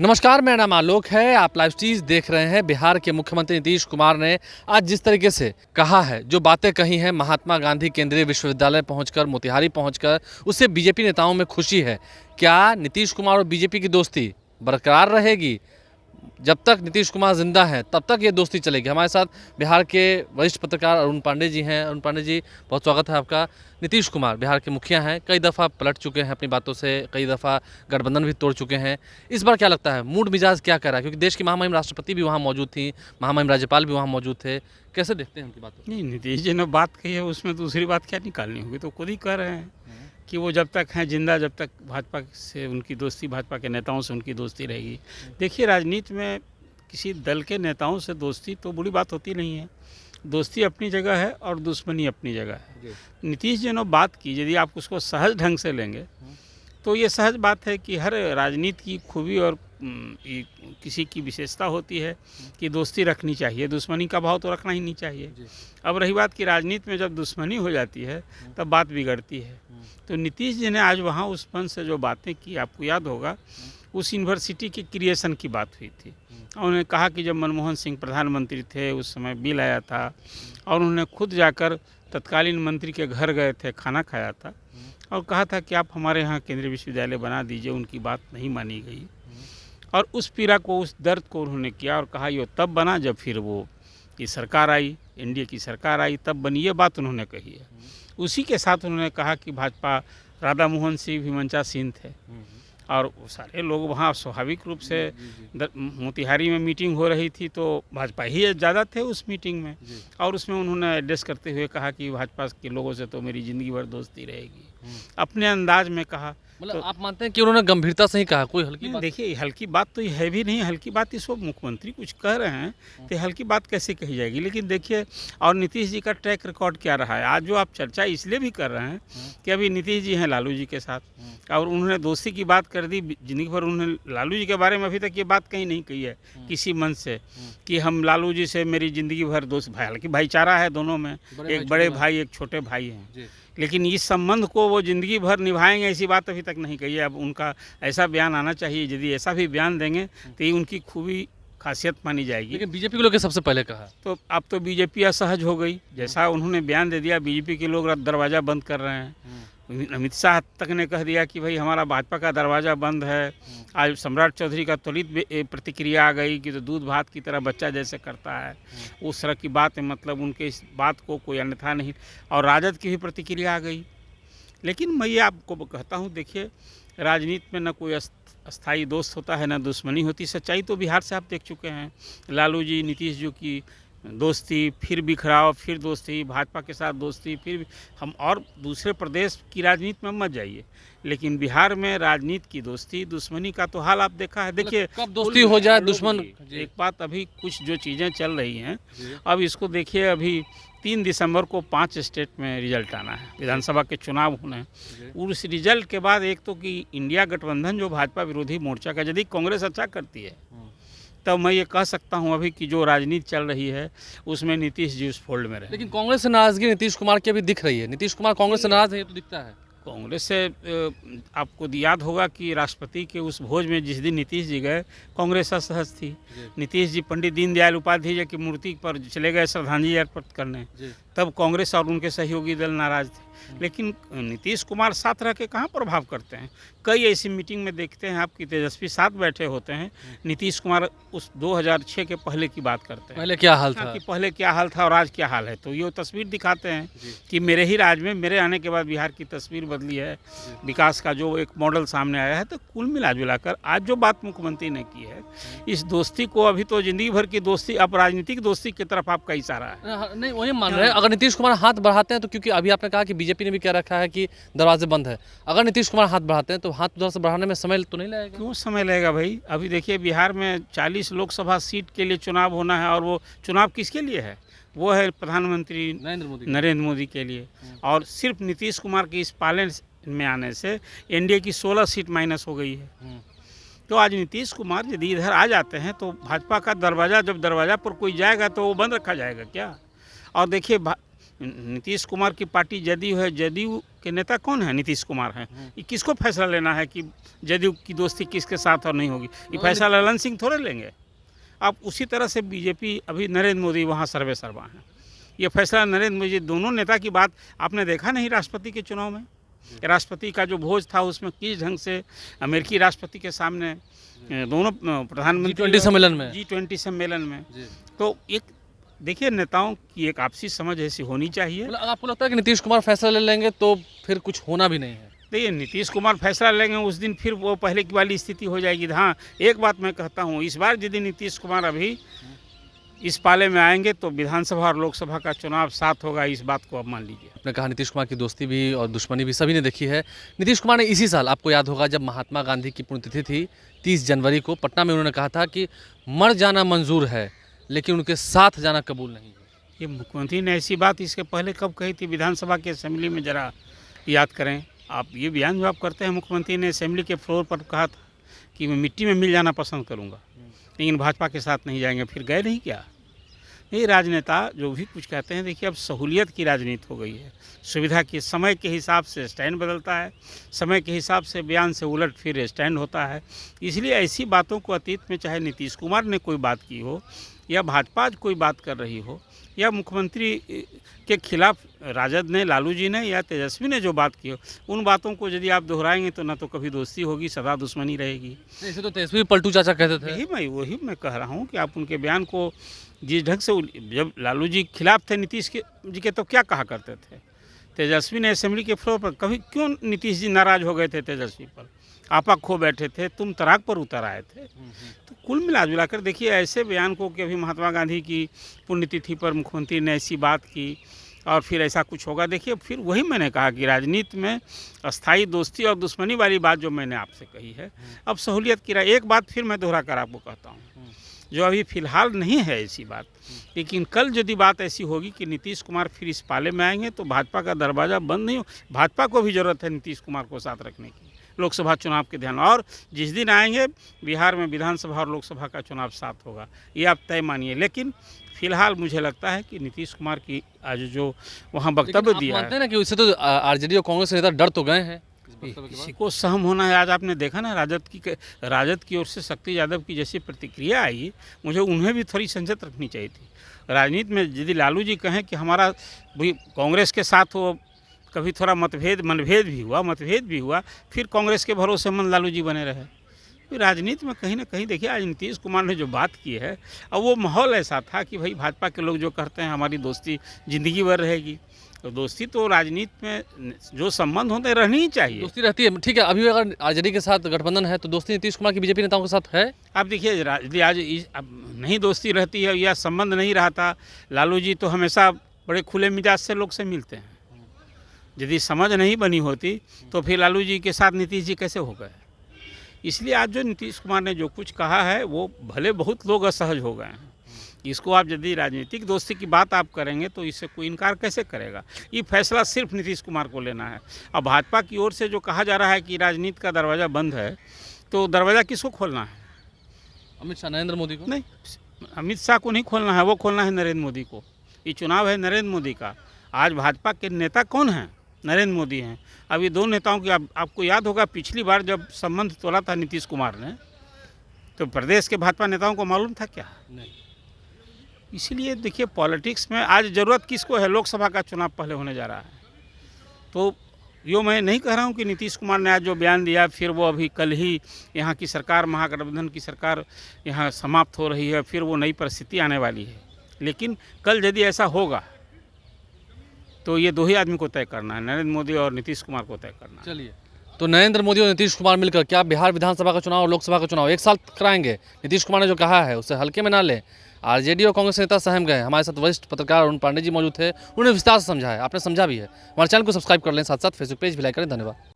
नमस्कार, मेरा नाम आलोक है। आप लाइव स्ट्रीज देख रहे हैं। बिहार के मुख्यमंत्री नीतीश कुमार ने आज जिस तरीके से कहा है, जो बातें कही हैं महात्मा गांधी केंद्रीय विश्वविद्यालय पहुंचकर, मोतिहारी पहुंचकर, उससे बीजेपी नेताओं में खुशी है। क्या नीतीश कुमार और बीजेपी की दोस्ती बरकरार रहेगी? जब तक नीतीश कुमार जिंदा हैं तब तक ये दोस्ती चलेगी। हमारे साथ बिहार के वरिष्ठ पत्रकार अरुण पांडे जी हैं। अरुण पांडे जी, बहुत स्वागत है आपका। नीतीश कुमार बिहार के मुखिया हैं, कई दफ़ा पलट चुके हैं अपनी बातों से, कई दफ़ा गठबंधन भी तोड़ चुके हैं। इस बार क्या लगता है, मूड मिजाज क्या कर रहा है? क्योंकि देश की महामहिम राष्ट्रपति भी वहाँ मौजूद थी, महामहिम राज्यपाल भी वहाँ मौजूद थे। कैसे देखते हैं उनकी बातों को? नहीं, नीतीश जी ने बात कही है, उसमें दूसरी बात क्या निकालनी होगी? तो खुद ही कह रहे हैं कि वो जब तक हैं जिंदा, जब तक भाजपा से उनकी दोस्ती, भाजपा के नेताओं से उनकी दोस्ती रहेगी। देखिए, राजनीति में किसी दल के नेताओं से दोस्ती तो बुरी बात होती नहीं है। दोस्ती अपनी जगह है और दुश्मनी अपनी जगह है। नीतीश जी ने बात की, यदि आप उसको सहज ढंग से लेंगे तो ये सहज बात है कि हर राजनीति की खूबी और किसी की विशेषता होती है कि दोस्ती रखनी चाहिए, दुश्मनी का भाव तो रखना ही नहीं चाहिए। अब रही बात कि राजनीति में जब दुश्मनी हो जाती है तब बात बिगड़ती है। तो नीतीश जी ने आज वहाँ उस मंच से जो बातें की, आपको याद होगा, उस यूनिवर्सिटी के क्रिएशन की बात हुई थी। उन्होंने कहा कि जब मनमोहन सिंह प्रधानमंत्री थे उस समय बिल आया था और उन्होंने खुद जाकर तत्कालीन मंत्री के घर गए थे, खाना खाया था और कहा था कि आप हमारे यहाँ केंद्रीय विश्वविद्यालय बना दीजिए। उनकी बात नहीं मानी गई और उस पीड़ा को, उस दर्द को उन्होंने किया और कहा ये तब बना जब फिर वो की सरकार आई, एनडीए की सरकार आई, तब बनी। ये बात उन्होंने कही है। उसी के साथ उन्होंने कहा कि भाजपा, राधा मोहन सिंह भी मंचासीन थे और वो सारे लोग वहाँ स्वाभाविक रूप से मोतिहारी में मीटिंग हो रही थी तो भाजपा ही ज़्यादा थे उस मीटिंग में। और उसमें उन्होंने एड्रेस करते हुए कहा कि भाजपा के लोगों से तो मेरी ज़िंदगी भर दोस्ती रहेगी। अपने अंदाज में कहा। मतलब तो आप मानते हैं कि उन्होंने गंभीरता से ही कहा, कोई हल्की बात? देखिए, हल्की बात तो ये है भी नहीं। हल्की बात इस वक्त मुख्यमंत्री कुछ कह रहे हैं तो हल्की बात कैसे कही जाएगी? लेकिन देखिए, और नीतीश जी का ट्रैक रिकॉर्ड क्या रहा है। आज जो आप चर्चा इसलिए भी कर रहे हैं कि अभी नीतीश जी हैं लालू जी के साथ और उन्होंने दोस्ती की बात कर दी। जिंदगी भर उन्होंने लालू जी के बारे में अभी तक ये बात कहीं नहीं कही है किसी मंच से कि हम लालू जी से मेरी ज़िंदगी भर दोस्त भाई। हालांकि भाईचारा है दोनों में, एक बड़े भाई एक छोटे भाई हैं, लेकिन इस संबंध को वो ज़िंदगी भर निभाएंगे ऐसी बात अभी तक नहीं कही है। अब उनका ऐसा बयान आना चाहिए। यदि ऐसा भी बयान देंगे तो ये उनकी खूबी, खासियत मानी जाएगी। लेकिन बीजेपी के लोग सबसे पहले कहा तो अब तो बीजेपी असहज हो गई। जैसा उन्होंने बयान दे दिया, बीजेपी के लोग दरवाज़ा बंद कर रहे हैं। अमित शाह तक ने कह दिया कि भाई हमारा भाजपा का दरवाज़ा बंद है। आज सम्राट चौधरी का त्वरित प्रतिक्रिया आ गई कि तो दूध भात की तरह बच्चा जैसे करता है, उस तरह की बात है। मतलब उनके इस बात को कोई अन्यथा नहीं। और राजद की भी प्रतिक्रिया आ गई। लेकिन मैं ये आपको कहता हूँ, देखिए, राजनीति में न कोई अस्थाई दोस्त होता है, न दुश्मनी होती। सच्चाई तो बिहार से आप देख चुके हैं। लालू जी, नीतीश जी की दोस्ती, फिर बिखराव, फिर दोस्ती, भाजपा के साथ दोस्ती, फिर हम और दूसरे प्रदेश की राजनीति में मत जाइए। लेकिन बिहार में राजनीति की दोस्ती, दुश्मनी का तो हाल आप देखा है। देखिए, कब दोस्ती हो जाए दुश्मन। एक बात, अभी कुछ जो चीज़ें चल रही हैं, अब इसको देखिए। अभी 3 दिसंबर को 5 स्टेट में रिजल्ट आना है, विधानसभा के चुनाव होने हैं। उस रिजल्ट के बाद एक तो कि इंडिया गठबंधन जो भाजपा विरोधी मोर्चा का, यदि कांग्रेस अच्छा करती है तब मैं ये कह सकता हूँ अभी कि जो राजनीति चल रही है उसमें नीतीश जी उस फोल्ड में रहे। लेकिन कांग्रेस से नाराजगी नीतीश कुमार की अभी दिख रही है। नीतीश कुमार कांग्रेस से नाराज है, ये तो दिखता है। कांग्रेस से आपको याद होगा कि राष्ट्रपति के उस भोज में जिस दिन नीतीश जी गए, कांग्रेस असहज थी। नीतीश जी पंडित दीनदयाल उपाध्याय की मूर्ति पर चले गए श्रद्धांजलि अर्पित करने, तब कांग्रेस और उनके सहयोगी दल नाराज थे। लेकिन नीतीश कुमार साथ रह के कहाँ प्रभाव करते हैं? कई ऐसी मीटिंग में देखते हैं आपकी तेजस्वी साथ बैठे होते हैं, नीतीश कुमार उस 2006 के पहले की बात करते हैं। पहले क्या हाल था, कि पहले क्या हाल था और आज क्या हाल है। तो ये तस्वीर दिखाते हैं कि मेरे ही राज में, मेरे आने के बाद बिहार की तस्वीर बदली है, विकास का जो एक मॉडल सामने आया है। तो कुल मिला जुलाकर आज जो बात मुख्यमंत्री ने की है, इस दोस्ती को अभी तो जिंदगी भर की दोस्ती, अब राजनीतिक दोस्ती की तरफ आपका इशारा है। नहीं, वही मान रहे हैं। अगर नीतीश कुमार हाथ बढ़ाते हैं तो, क्योंकि अभी आपने कहा कि बीजेपी ने भी कह रखा है कि दरवाजे बंद है, अगर नीतीश कुमार हाथ बढ़ाते हैं तो हाथ उधर से बढ़ाने में समय तो नहीं लगेगा? क्यों समय लगेगा भाई? अभी देखिए, बिहार में 40 लोकसभा सीट के लिए चुनाव होना है और वो चुनाव किसके लिए है? वो है प्रधानमंत्री नरेंद्र मोदी के लिए। और सिर्फ नीतीश कुमार के इस पाले में आने से एनडीए की 16 सीट माइनस हो गई है। तो आज नीतीश कुमार यदि इधर आ जाते हैं तो भाजपा का दरवाज़ा, जब दरवाज़ा पर कोई जाएगा तो वो बंद रखा जाएगा क्या? और देखिए, नीतीश कुमार की पार्टी जदयू है, जदयू के नेता कौन है? नीतीश कुमार हैं। ये किसको फैसला लेना है कि जदयू की दोस्ती किसके साथ और नहीं होगी? ये फैसला ललन सिंह थोड़े लेंगे। आप उसी तरह से बीजेपी, अभी नरेंद्र मोदी वहाँ सर्वे सर्वा हैं, ये फैसला नरेंद्र मोदी, दोनों नेता की बात आपने देखा नहीं राष्ट्रपति के चुनाव में? राष्ट्रपति का जो भोज था उसमें किस ढंग से अमेरिकी राष्ट्रपति के सामने दोनों प्रधानमंत्री G20 सम्मेलन में, G20 सम्मेलन में, तो एक देखिए नेताओं की एक आपसी समझ ऐसी होनी चाहिए। मतलब आपको लगता है कि नीतीश कुमार फैसला ले लेंगे तो फिर कुछ होना भी नहीं है? देखिए नीतीश कुमार फैसला लेंगे उस दिन फिर वो पहले की वाली स्थिति हो जाएगी। हाँ, एक बात मैं कहता हूँ, इस बार यदि नीतीश कुमार अभी इस पाले में आएंगे तो विधानसभा और लोकसभा का चुनाव साथ होगा, इस बात को आप मान लीजिए। आपने कहा नीतीश कुमार की दोस्ती भी और दुश्मनी भी सभी ने देखी है। नीतीश कुमार ने इसी साल, आपको याद होगा, जब महात्मा गांधी की पुण्यतिथि थी 30 जनवरी को, पटना में उन्होंने कहा था कि मर जाना मंजूर है लेकिन उनके साथ जाना कबूल नहीं है। ये मुख्यमंत्री ने ऐसी बात इसके पहले कब कही थी विधानसभा की असेंबली में? ज़रा याद करें आप। ये बयान जो आप करते हैं, मुख्यमंत्री ने असेंबली के फ्लोर पर कहा था कि मैं मिट्टी में मिल जाना पसंद करूँगा लेकिन भाजपा के साथ नहीं जाएंगे। फिर गए नहीं क्या? ये राजनेता जो भी कुछ कहते हैं, देखिए अब सहूलियत की राजनीति हो गई है, सुविधा की, समय के हिसाब से स्टैंड बदलता है, समय के हिसाब से बयान से उलट फिर स्टैंड होता है। इसलिए ऐसी बातों को अतीत में चाहे नीतीश कुमार ने कोई बात की हो या भाजपा कोई बात कर रही हो या मुख्यमंत्री के खिलाफ राजद ने, लालू जी ने या तेजस्वी ने जो बात की हो, उन बातों को यदि आप दोहराएंगे तो ना तो कभी दोस्ती होगी, सदा दुश्मनी रहेगी। इसे तो तेजस्वी पलटू चाचा कहते थे। वही मैं कह रहा हूँ कि आप उनके बयान को जिस ढंग से, जब लालू जी खिलाफ थे नीतीश जी के तो क्या कहा करते थे? तेजस्वी ने असेंबली के फ्लोर पर कभी क्यों नीतीश जी नाराज़ हो गए थे तेजस्वी पर? आपा खो बैठे थे, तुम तराक पर उतर आए थे। तो कुल मिला जुला कर देखिए ऐसे बयान को कि अभी महात्मा गांधी की पुण्यतिथि पर मुख्यमंत्री ने ऐसी बात की और फिर ऐसा कुछ होगा। देखिए फिर वही मैंने कहा कि राजनीति में अस्थाई दोस्ती और दुश्मनी वाली बात जो मैंने आपसे कही है, अब सहूलियत की एक बात फिर मैं दोहरा कर आपको कहता हूँ, जो अभी फ़िलहाल नहीं है ऐसी बात, लेकिन कल यदि बात ऐसी होगी कि नीतीश कुमार फिर इस पाले में आएंगे तो भाजपा का दरवाज़ा बंद नहीं हो। भाजपा को भी ज़रूरत है नीतीश कुमार को साथ रखने की लोकसभा चुनाव के ध्यान, और जिस दिन आएंगे बिहार में विधानसभा और लोकसभा का चुनाव साथ होगा, ये आप तय मानिए। लेकिन फिलहाल मुझे लगता है कि नीतीश कुमार की आज जो वहाँ वक्तव्य दिया है, मानते हैं ना कि उससे तो आरजेडी और कांग्रेस के नेता डर तो गए हैं। किसी को सहम होना है। आज आपने देखा ना राजद की ओर से शक्ति यादव की जैसी प्रतिक्रिया आई, मुझे उन्हें भी थोड़ी संजत रखनी चाहिए थी। राजनीति में यदि लालू जी कहें कि हमारा भी कांग्रेस के साथ हो, कभी थोड़ा मनभेद भी हुआ, फिर कांग्रेस के भरोसेमंद लालू जी बने रहे। फिर राजनीति में कहीं ना कहीं देखिए आज नीतीश कुमार ने जो बात की है, अब वो माहौल ऐसा था कि भाई भाजपा के लोग जो करते हैं हमारी दोस्ती ज़िंदगी भर रहेगी, तो दोस्ती तो राजनीति में जो संबंध होते हैं रहनी ही चाहिए। दोस्ती रहती है, ठीक है। अभी अगर आरजेडी के साथ गठबंधन है तो दोस्ती नीतीश कुमार की बीजेपी नेताओं के साथ है। आप देखिए यदि आज नहीं दोस्ती रहती है या संबंध नहीं रहा था, लालू जी तो हमेशा बड़े खुले मिजाज से लोग से मिलते हैं। यदि समझ नहीं बनी होती तो फिर लालू जी के साथ नीतीश जी कैसे हो गए? इसलिए आज जो नीतीश कुमार ने जो कुछ कहा है वो भले बहुत लोग असहज हो गए हैं। इसको आप यदि राजनीतिक दोस्ती की बात आप करेंगे तो इससे कोई इनकार कैसे करेगा? ये फैसला सिर्फ नीतीश कुमार को लेना है। अब भाजपा की ओर से जो कहा जा रहा है कि राजनीति का दरवाज़ा बंद है, तो दरवाज़ा किसको खोलना है? अमित शाह, नरेंद्र मोदी को? नहीं, अमित शाह को नहीं खोलना है, वो खोलना है नरेंद्र मोदी को। ये चुनाव है नरेंद्र मोदी का। आज भाजपा के नेता कौन हैं? नरेंद्र मोदी हैं। अब ये दो नेताओं की आपको याद होगा पिछली बार जब संबंध तोड़ा था नीतीश कुमार ने, तो प्रदेश के भाजपा नेताओं को मालूम था क्या? नहीं। इसीलिए देखिए पॉलिटिक्स में आज ज़रूरत किसको है? लोकसभा का चुनाव पहले होने जा रहा है। तो यो मैं नहीं कह रहा हूँ कि नीतीश कुमार ने आज जो बयान दिया फिर वो अभी कल ही यहाँ की सरकार, महागठबंधन की सरकार यहाँ समाप्त हो रही है, फिर वो नई परिस्थिति आने वाली है। लेकिन कल यदि ऐसा होगा तो ये दो ही आदमी को तय करना है, नरेंद्र मोदी और नीतीश कुमार को तय करना है। चलिए, तो नरेंद्र मोदी और नीतीश कुमार मिलकर क्या बिहार विधानसभा का चुनाव और लोकसभा का चुनाव एक साथ कराएंगे? नीतीश कुमार ने जो कहा है उसे हल्के में ना लें। आरजेडी और कांग्रेस नेता सहम गए। हमारे साथ वरिष्ठ पत्रकार अरुण पांडे जी मौजूद थे, उन्होंने विस्तार से समझा है, आपने समझा भी है। हमारे चैनल को सब्सक्राइब कर लें, साथ साथ फेसबुक पेज भी लाइक करें। धन्यवाद।